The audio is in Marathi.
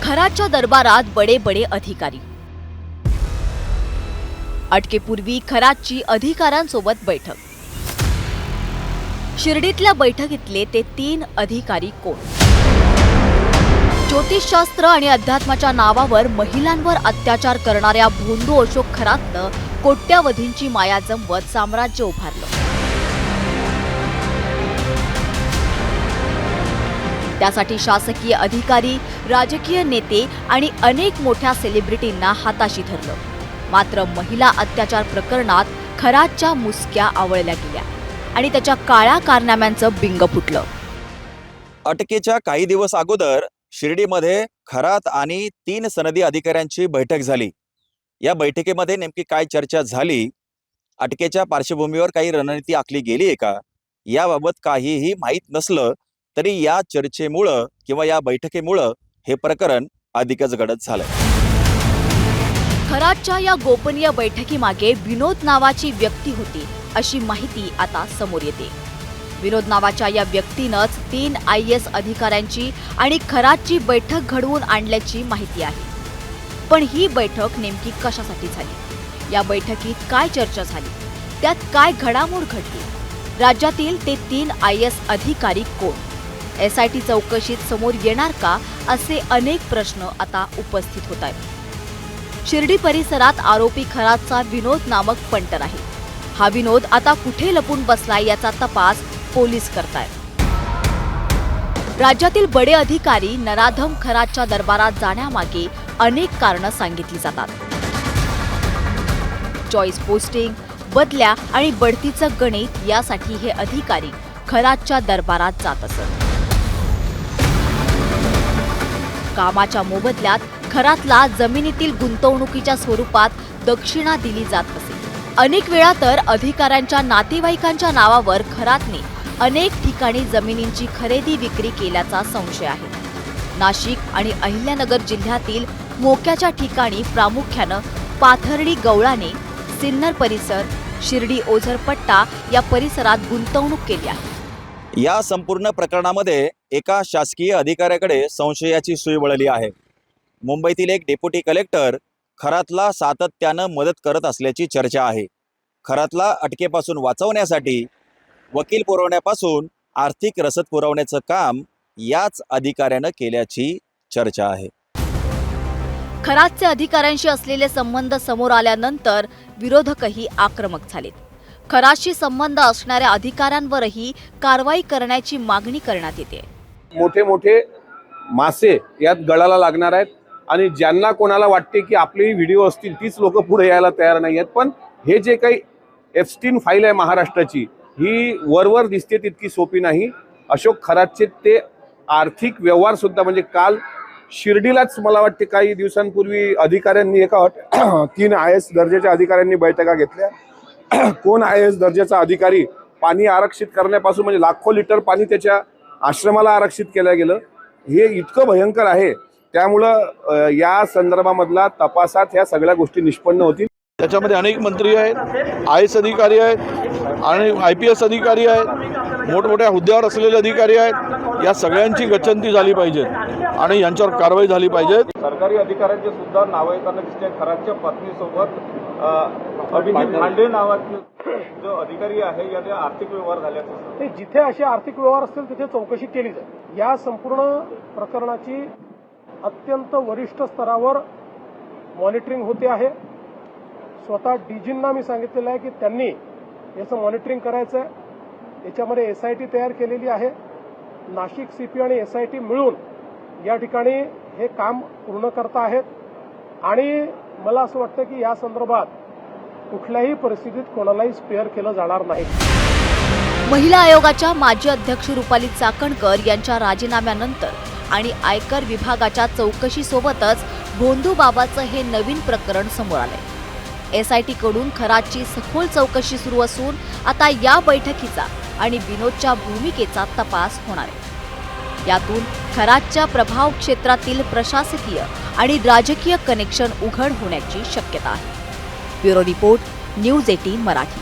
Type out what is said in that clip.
खराच्या दरबारात बडे बडे अधिकारी। अटकेपूर्वी खराची अधिकाऱ्यांसोबत बैठक। शिर्डीतल्या बैठकीतले ते 3 अधिकारी कोण? ज्योतिषशास्त्र आणि अध्यात्माच्या नावावर महिलांवर अत्याचार करणाऱ्या भोंदू अशोक खरातनं कोट्यावधींची माया जमवत साम्राज्य उभारलं। त्यासाठी शासकीय अधिकारी, राजकीय नेते आणि अनेक मोठ्या सेलिब्रिटींना हाताशी धरलं। मात्र महिला अत्याचार प्रकरणात खराच्या मुसक्या आवळल्या गेल्या आणि त्याच्या काळ्या कारनाम्यांचं बिंग फुटलं। अटकेच्या काही दिवस अगोदर शिर्डीमध्ये खरात आणि 3 सनदी अधिकाऱ्यांची बैठक झाली। या बैठकीमध्ये नेमकी काय चर्चा झाली, अटकेच्या पार्श्वभूमीवर काही रणनीती आखली गेली आहे का, याबाबत काहीही माहीत नसलं तरी या चर्चेमुळं किंवा या बैठकीमुळं हे प्रकरण अधिकच गडद झालं। खराच्या या गोपनीय बैठकीमागे विनोद नावाची व्यक्ती होती अशी माहिती आता समोर येते। विनोद नावाच्या या व्यक्तीनंच 3 IAS अधिकाऱ्यांची आणि खराची बैठक घडवून आणल्याची माहिती आहे। पण ही बैठक नेमकी कशासाठी झाली? या बैठकीत काय चर्चा झाली? त्यात काय घडामोड घडली? राज्यातील ते 3 IAS अधिकारी कोण? SIT चौकशीत समोर येणार का, असे अनेक प्रश्न आता उपस्थित होत आहेत। शिर्डी परिसरात आरोपी खराचा विनोद नामक पंटर आहे। हा विनोद आता कुठे लपून बसलाय याचा तपास पोलीस करतायत। राज्यातील बडे अधिकारी नराधम खराच्या दरबारात जाण्यामागे अनेक कारणं सांगितली जातात। चॉईस पोस्टिंग, बदल्या आणि बढतीचं गणित यासाठी हे अधिकारी खराच्या दरबारात जात असत। कामाच्या मोबदल्यात खरातला जमिनीतील गुंतवणुकीच्या स्वरूपात दक्षिणा दिली जात असे। अनेक वेळा तर अधिकाऱ्यांच्या नातेवाईकांच्या नावावर खरातने अनेक ठिकाणी जमिनींची खरेदी विक्री केल्याचा संशय आहे। नाशिक आणि अहिल्यानगर जिल्ह्यातील मोक्याच्या ठिकाणी प्रामुख्यानं पाथर्डी गवळाने, सिन्नर परिसर, शिर्डी ओझरपट्टा या परिसरात गुंतवणूक केली आहे। या संपूर्ण प्रकरणामध्ये एका शासकीय अधिकाऱ्याकडे संशयाची सुई वळली आहे। मुंबईतील एक डेप्युटी कलेक्टर खरातला सातत्यानं मदत करत असल्याची चर्चा आहे। खरातला अटकेपासून वाचवण्यासाठी वकील पुरवण्यापासून आर्थिक रसद पुरवण्याचं काम याच अधिकाऱ्यानं केल्याची चर्चा आहे। खरातचे अधिकाऱ्यांशी असलेले संबंध समोर आल्यानंतर विरोधकही आक्रमक झालेत। खराशी संबंध असणाऱ्या अधिकाऱ्यांवरही कारवाई करण्याची मागणी करण्यात येते। मोठे मोठे मासे यात गळाला लागणार आहेत आणि ज्यांना कोणाला वाटते की आपले व्हिडिओ असतील तीच लोक पुढे यायला तयार नाही आहेत। पण हे जे काही एप्स्टीन फाईल आहे महाराष्ट्राची, ही वरवर दिसते तितकी सोपी नाही। अशोक खरातचे ते आर्थिक व्यवहार सुद्धा, म्हणजे काल शिर्डीलाच मला वाटते काही दिवसांपूर्वी अधिकाऱ्यांनी 3 IAS दर्जाच्या अधिकाऱ्यांनी बैठका घेतल्या। कोण IAS दर्जाचा अधिकारी पाणी आरक्षित करण्यापासून, म्हणजे लाखो लिटर पाणी त्याच्या आश्रमाला आरक्षित केलं गेलं, हे इतकं भयंकर आहे। त्यामुळं या संदर्भामधला तपासात ह्या सगळ्या गोष्टी निष्पन्न होतील। त्याच्यामध्ये अनेक मंत्री आहेत, IAS अधिकारी आहेत आणि IPS अधिकारी आहेत, मोठमोठ्या हुद्द्यावर असलेले अधिकारी आहेत। या सगळ्यांची गच्छंती झाली पाहिजे आणि यांच्यावर कारवाई झाली पाहिजे। सरकारी अधिकाऱ्यांचे सुद्धा नाव येताना दिसते। खराच्या पत्नीसोबत अभिजित भांडे नावाचे जो अधिकारी आहे, याचे आर्थिक व्यवहार झाल्याचं ते जिथे असे आर्थिक व्यवहार असतील तिथे चौकशी केली जाईल। या संपूर्ण प्रकरणाची अत्यंत वरिष्ठ स्तरावर मॉनिटरिंग होते आहे। स्वतः डीजींना मी सांगितलेलं आहे की त्यांनी याचं मॉनिटरिंग करायचं आहे। याच्यामध्ये SIT तयार केलेली आहे। नाशिक CP आणि SIT मिळून या ठिकाणी हे काम पूर्ण करता आहेत आणि मला असं वाटतं की या संदर्भात कुठल्याही परिस्थितीत कोणालाही स्पेअर केलं जाणार नाही। महिला आयोगाच्या माजी अध्यक्ष रुपाली चाकणकर यांच्या राजीनाम्यानंतर आणि आयकर विभागाच्या चौकशीसोबतच भोंदूबाबाचं हे नवीन प्रकरण समोर आलंय। SIT कडून खराची सखोल चौकशी सुरू असून आता या बैठकीचा आणि विनोदच्या भूमिकेचा तपास होणार आहे। यातून खराच्या प्रभाव क्षेत्रातील प्रशासकीय आणि राजकीय कनेक्शन उघड होण्याची शक्यता आहे। Bureau report, news 18 Marathi.